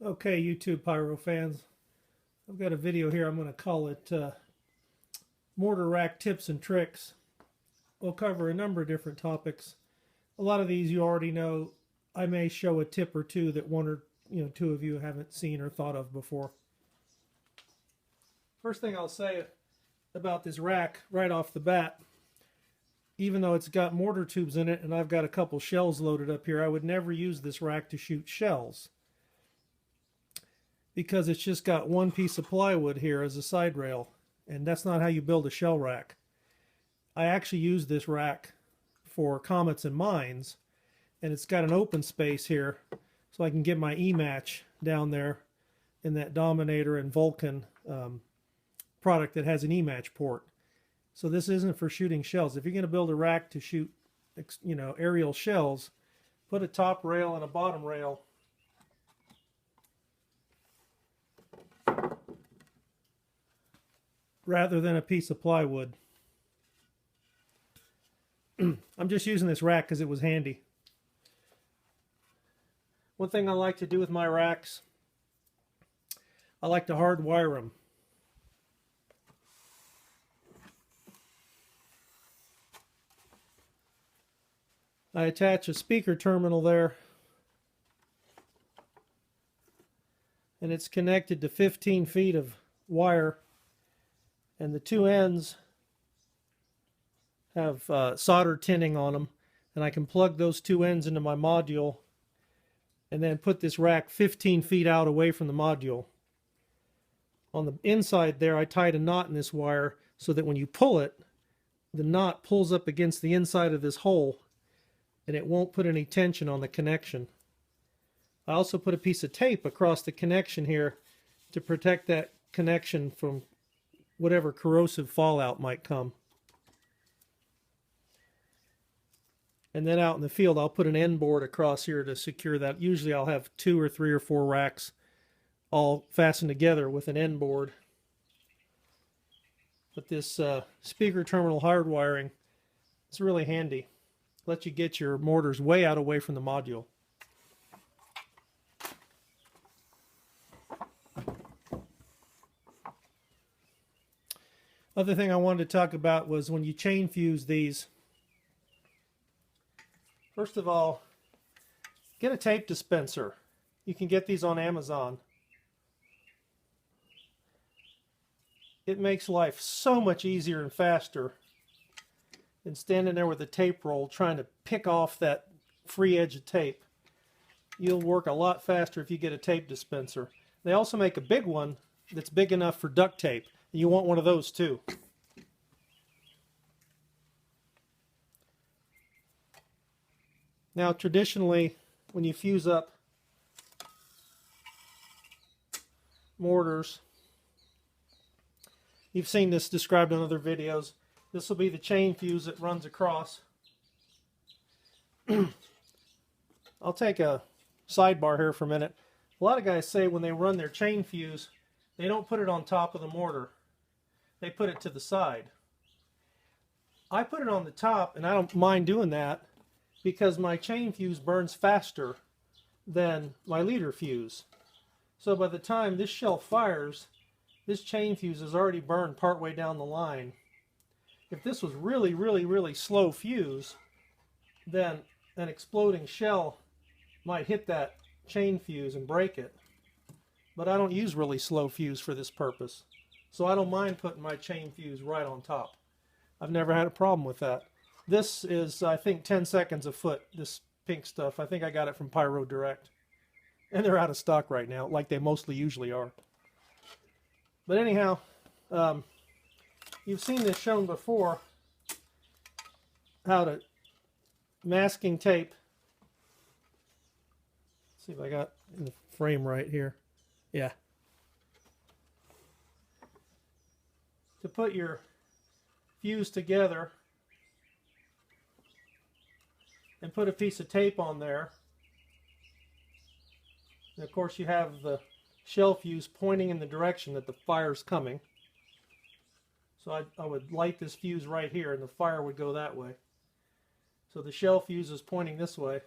Okay, YouTube Pyro fans, I've got a video here. I'm going to call it Mortar Rack Tips and Tricks. We'll cover a number of different topics. A lot of these you already know. I may show a tip or two that one or two of you haven't seen or thought of before. First thing I'll say about this rack right off the bat, even though it's got mortar tubes in it and I've got a couple shells loaded up here, I would never use this rack to shoot shells, because it's just got one piece of plywood here as a side rail, and that's not how you build a shell rack. I actually use this rack for comets and mines, and it's got an open space here so I can get my E-match down there in that Dominator and Vulcan product that has an E-match port. So this isn't for shooting shells. If you're going to build a rack to shoot aerial shells, put a top rail and a bottom rail rather than a piece of plywood. I'm just using this rack because it was handy. One thing I like to do with my racks, I like to hardwire them. I attach a speaker terminal there, and it's connected to 15 feet of wire, and the two ends have solder tinning on them, and I can plug those two ends into my module and then put this rack 15 feet out away from the module. On the inside there, I tied a knot in this wire so that when you pull it, the knot pulls up against the inside of this hole and it won't put any tension on the connection. I also put a piece of tape across the connection here to protect that connection from whatever corrosive fallout might come. And then out in the field, I'll put an end board across here to secure that. Usually I'll have 2 or 3 or 4 racks all fastened together with an end board. But this speaker terminal hardwiring, it's really handy. Lets you get your mortars way out away from the module. Other thing I wanted to talk about was when you chain fuse these. First of all, get a tape dispenser. You can get these on Amazon. It makes life so much easier and faster than standing there with a tape roll trying to pick off that free edge of tape. You'll work a lot faster if you get a tape dispenser. They also make a big one that's big enough for duct tape. You want one of those too. Now, traditionally, when you fuse up mortars, you've seen this described in other videos. This will be the chain fuse that runs across. I'll take a sidebar here for a minute. A lot of guys say when they run their chain fuse, they don't put it on top of the mortar. They put it to the side. I put it on the top, and I don't mind doing that because my chain fuse burns faster than my leader fuse. So by the time this shell fires, this chain fuse is already burned partway down the line. If this was really slow fuse, then an exploding shell might hit that chain fuse and break it. But I don't use really slow fuse for this purpose. So I don't mind putting my chain fuse right on top. I've never had a problem with that. This is, I think, 10 seconds a foot, this pink stuff. I think I got it from Pyro Direct. And they're out of stock right now, like they mostly usually are. But anyhow, you've seen this shown before, how to masking tape. Let's see if I got in the frame right here. Yeah. To put your fuse together and put a piece of tape on there. And of course you have the shell fuse pointing in the direction that the fire's coming. So I would light this fuse right here and the fire would go that way. So the shell fuse is pointing this way.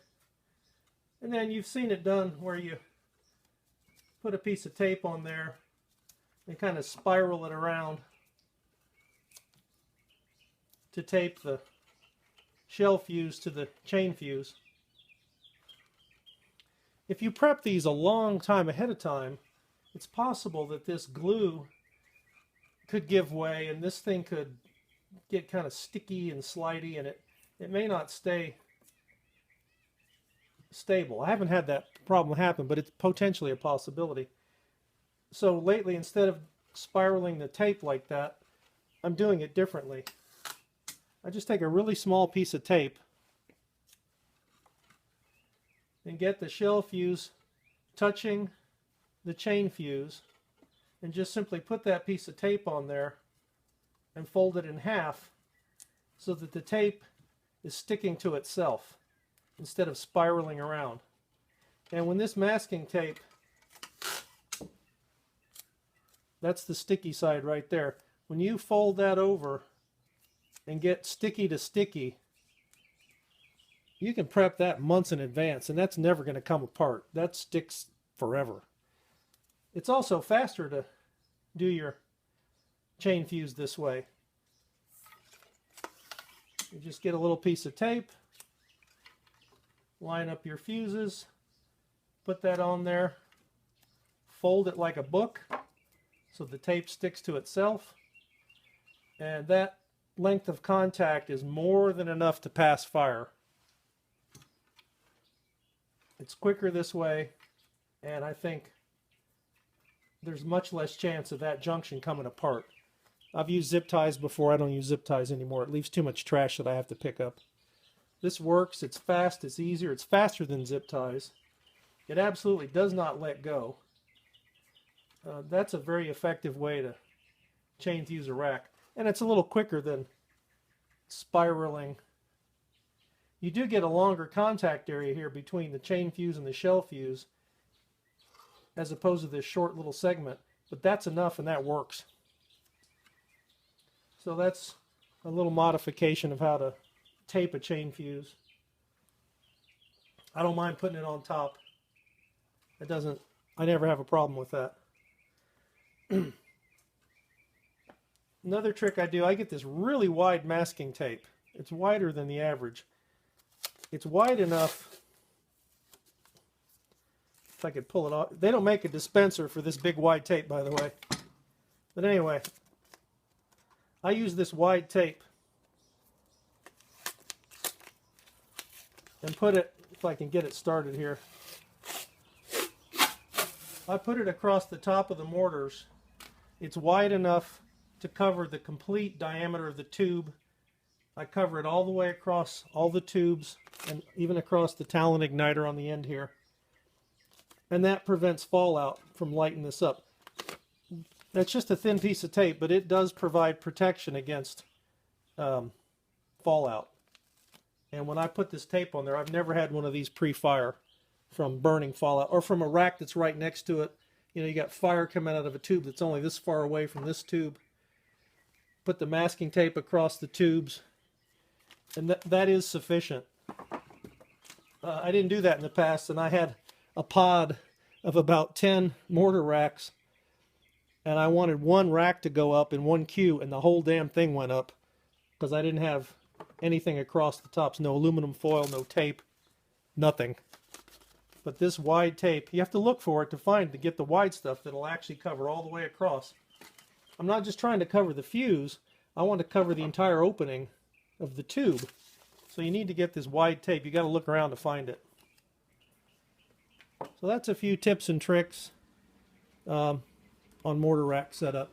And then you've seen it done where you put a piece of tape on there and kind of spiral it around to tape the shell fuse to the chain fuse. If you prep these a long time ahead of time, it's possible that this glue could give way and this thing could get kind of sticky and slidey, and it may not stay stable. I haven't had that problem happen, but it's potentially a possibility. So lately, instead of spiraling the tape like that, I'm doing it differently. I just take a really small piece of tape and get the shell fuse touching the chain fuse and just simply put that piece of tape on there and fold it in half so that the tape is sticking to itself instead of spiraling around. And when this masking tape, that's the sticky side right there, when you fold that over and get sticky to sticky, you can prep that months in advance and that's never going to come apart. That sticks forever. It's also faster to do your chain fuse this way. You just get a little piece of tape, line up your fuses, put that on there, fold it like a book so the tape sticks to itself, and that length of contact is more than enough to pass fire. It's quicker this way, and I think there's much less chance of that junction coming apart. I've used zip ties before. I don't use zip ties anymore. It leaves too much trash that I have to pick up. This works. It's fast. It's easier. It's faster than zip ties. It absolutely does not let go. That's a very effective way to chain fuse a rack. And it's a little quicker than spiraling. You do get a longer contact area here between the chain fuse and the shell fuse as opposed to this short little segment, but that's enough and that works. So that's a little modification of how to tape a chain fuse. I don't mind putting it on top. I never have a problem with that. Another trick I do, I get this really wide masking tape. It's wider than the average. It's wide enough, if I could pull it off. They don't make a dispenser for this big wide tape, by the way. But anyway, I use this wide tape and put it, if I can get it started here, I put it across the top of the mortars. It's wide enough to cover the complete diameter of the tube. I cover it all the way across all the tubes and even across the talent igniter on the end here. And that prevents fallout from lighting this up. That's just a thin piece of tape, but it does provide protection against fallout. And when I put this tape on there, I've never had one of these pre-fire from burning fallout or from a rack that's right next to it. You know, you got fire coming out of a tube that's only this far away from this tube. Put the masking tape across the tubes, and that is sufficient. I didn't do that in the past, and I had a pod of about 10 mortar racks, and I wanted one rack to go up in one queue, and the whole damn thing went up because I didn't have anything across the tops. No aluminum foil, no tape, nothing. But this wide tape, you have to look for it to get the wide stuff that'll actually cover all the way across. I'm not just trying to cover the fuse, I want to cover the entire opening of the tube. So you need to get this wide tape. You got to look around to find it. So that's a few tips and tricks on mortar rack setup.